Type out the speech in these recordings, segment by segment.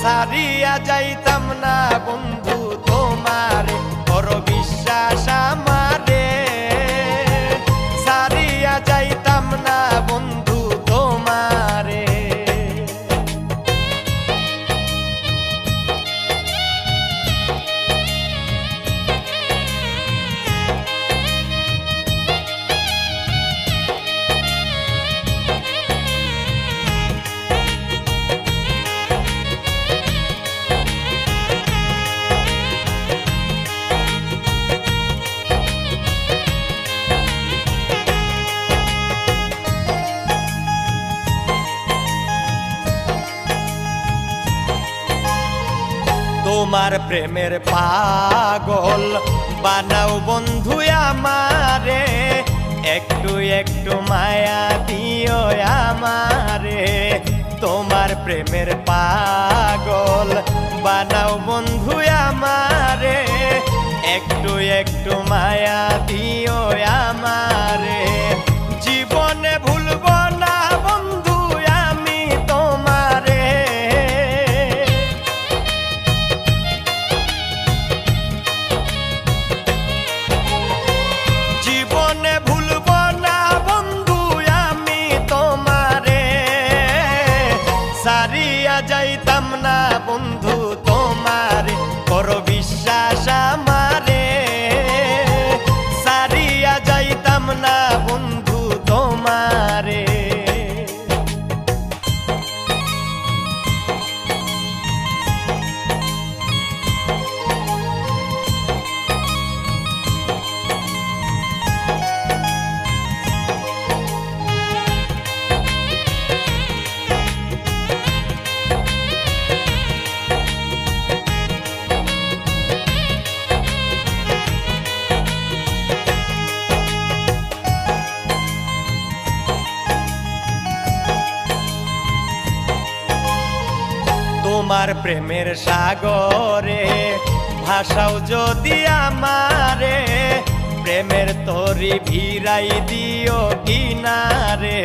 সারিয়া যাইতাম না বন্ধু তোমারে, করো বিশ্বাস আমারে। সারিয়া যাইতাম না বন্ধু তোমারে। তোমার প্রেমের পাগল বানাও বন্ধু আমারে, একটু একটু মায়া দিও আমারে। তোমার প্রেমের পাগল বানাও বন্ধু আমারে, একটু একটু মায়া দিও আমারে। জীবনে ভুলব না বন্ধু আমি তোমারে। জীবনে ভুলব না বন্ধু আমি তোমারে। সারিয়া যাইতাম না বন্ধু তোমারে, করো বিশ্বাস আমারে। সারিয়া যাইতাম না বন্ধু তোমারে। তোমার প্রেমের সাগরে ভাষাও যদি আমারে, প্রেমের তরি ভিড়াই দিও কিনারে।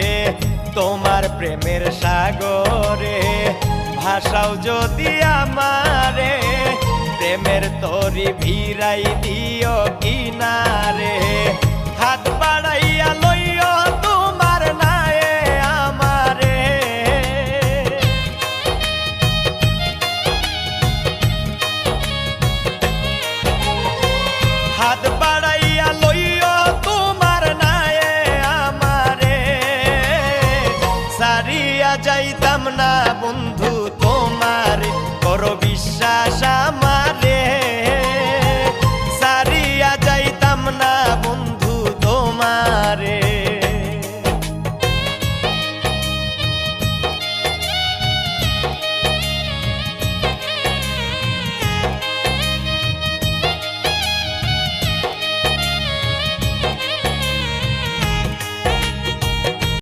তোমার প্রেমের সাগরে ভাষাও যদি আমারে, প্রেমের তরি ভিড়াই দিও কিনারে। হাত বাড়াইয়া